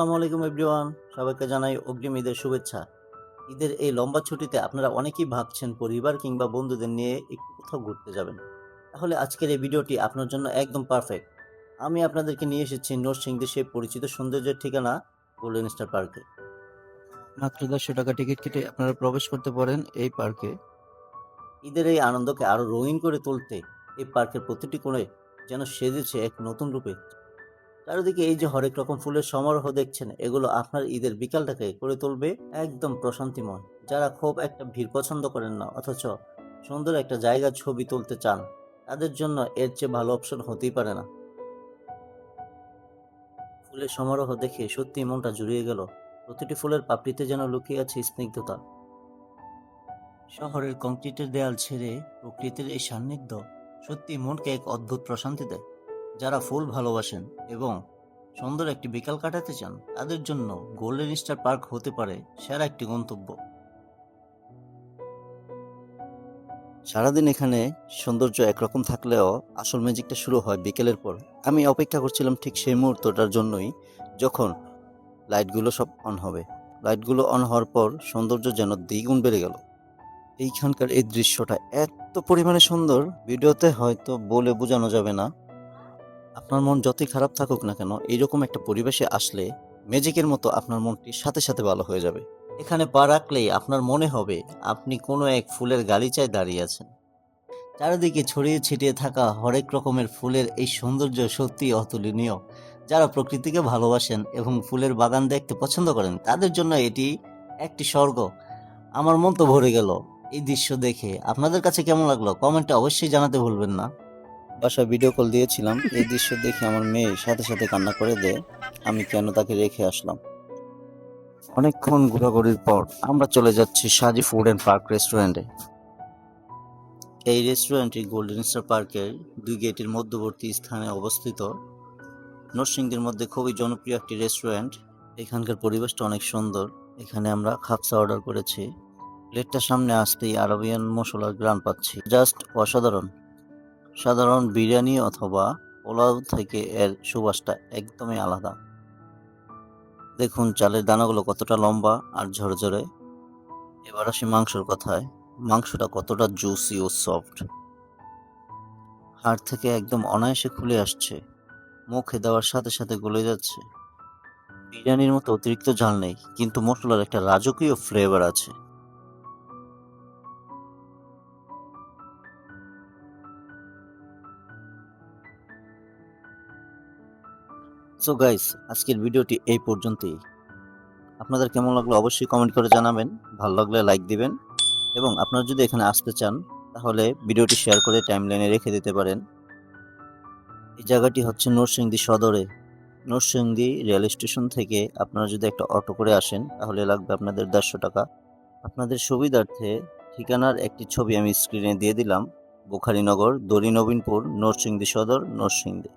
আসসালামু আলাইকুম এভরিওয়ান, সবাইকে জানাই অগ্রিম ঈদের শুভেচ্ছা। ঈদের এই লম্বা ছুটিতে আপনারা অনেকেই ভাবছেন পরিবার কিংবা বন্ধুদের নিয়ে একটু কোথাও ঘুরতে যাবেন। তাহলে আজকের এই ভিডিওটি আপনার জন্য একদম পারফেক্ট। আমি আপনাদেরকে নিয়ে এসেছি নরসিংদীর সেই পরিচিত সৌন্দর্যের ঠিকানা গোল্ডেন স্টার পার্কে। মাত্র ১০০ টাকা টিকিট কেটে আপনারা প্রবেশ করতে পারেন এই পার্কে। ঈদের এই আনন্দকে আরো রঙিন করে তুলতে এই পার্কের প্রতিটি কোণে যেন সেজেছে এক নতুন রূপে। চারিদিকে এই যে হরেক রকম ফুলের সমারোহ দেখছেন, এগুলো আপনার ঈদের বিকালটাকে করে তুলবে একদম প্রশান্তিময়। যারা খুব একটা ভিড় পছন্দ করেন না অথচ সুন্দর একটা জায়গা ছবি তুলতে চান, তাদের জন্য এর চেয়ে ভালো অপশন হতেই পারে না। ফুলের সমারোহ দেখে সত্যি মনটা জুড়িয়ে গেল। প্রতিটি ফুলের পাপড়িতে যেন লুকিয়ে আছে স্নিগ্ধতা। শহরের কংক্রিটের দেয়াল ছেড়ে প্রকৃতির এই সান্নিধ্য সত্যি মনকে এক অদ্ভুত প্রশান্তি দেয়। যারা ফুল ভালোবাসেন এবং সুন্দর একটি বিকাল কাটাতে চান, তাদের জন্য গোল্ডেন স্টার পার্ক হতে পারে সেরা একটি গন্তব্য। সারাদিন এখানে সৌন্দর্য একরকম থাকলেও আসল ম্যাজিকটা শুরু হয় বিকেলের পর। আমি অপেক্ষা করছিলাম ঠিক সেই মুহূর্তটার জন্যই, যখন লাইটগুলো সব অন হবে। লাইটগুলো অন হওয়ার পর সৌন্দর্য যেন দ্বিগুণ বেড়ে গেল। এইখানকার এই দৃশ্যটা এত পরিমাণে সুন্দর, ভিডিওতে হয়তো বলে বোঝানো যাবে না। আপনার মন যতই খারাপ থাকুক না কেন, এইরকম একটা পরিবেশে আসলে ম্যাজিকের মতো আপনার মনটি সাথে সাথে ভালো হয়ে যাবে। এখানে পা রাখলেই আপনার মনে হবে আপনি কোনো এক ফুলের গালিচায় দাঁড়িয়ে আছেন। চারিদিকে ছড়িয়ে ছিটিয়ে থাকা হরেক রকমের ফুলের এই সৌন্দর্য সত্যি অতুলনীয়। যারা প্রকৃতিকে ভালোবাসেন এবং ফুলের বাগান দেখতে পছন্দ করেন, তাদের জন্য এটি একটি স্বর্গ। আমার মন তো ভরে গেল এই দৃশ্য দেখে। আপনাদের কাছে কেমন লাগলো কমেন্টে অবশ্যই জানাতে ভুলবেন না। বাসায় ভিডিও কল দিয়েছিলাম, এই দৃশ্য দেখে আমার মেয়ে সাথে সাথে কান্না করে দেয়। আমি কেন তাকে রেখে আসলাম। অনেকক্ষণ ঘোরাঘুরির পর আমরা চলে যাচ্ছি সাজি ফুড অ্যান্ড পার্ক রেস্টুরেন্টে। এই রেস্টুরেন্টটি গোল্ডেন স্টার পার্কের দুই গেটের মধ্যবর্তী স্থানে অবস্থিত। নরসিংদীর মধ্যে খুবই জনপ্রিয় একটি রেস্টুরেন্ট। এখানকার পরিবেশটা অনেক সুন্দর। এখানে আমরা খাপসা অর্ডার করেছি। প্লেটটা সামনে আসতেই আরবিয়ান মশলার ঘ্রাণ পাচ্ছি, জাস্ট অসাধারণ। সাধারণ বিরিয়ানি অথবা পোলাও থেকে এর সুবাসটা একদমই আলাদা। দেখুন চালের দানাগুলো কতটা লম্বা আর ঝরঝরে। এবার আসি মাংসর কথায়। মাংসটা কতটা জুসি ও সফট, হাড় থেকে একদম অনায়াসে খুলে আসছে, মুখে দেওয়ার সাথে সাথে গলে যাচ্ছে। বিরিয়ানির মতো অতিরিক্ত ঝাল নেই, কিন্তু মশলার একটা রাজকীয় ফ্লেভার আছে। সো গাইস, আজকের ভিডিওটি এই পর্যন্তই। আপনাদের কেমন লাগলো অবশ্যই কমেন্ট করে জানাবেন। ভালো লাগলে লাইক দিবেন এবং আপনারা যদি এখানে আসতে চান তাহলে ভিডিওটি শেয়ার করে টাইমলাইনে রেখে দিতে পারেন। এই জায়গাটি হচ্ছে নরসিংদী সদরে। নরসিংদী রেল স্টেশন থেকে আপনারা যদি একটা অটো করে আসেন তাহলে লাগবে আপনাদের ১৫০ টাকা। আপনাদের সুবিধার্থে ঠিকানার একটি ছবি আমি স্ক্রিনে দিয়ে দিলাম। বুখারীনগর, দড়ি নবীনপুর, নরসিংদী সদর, নরসিংদী।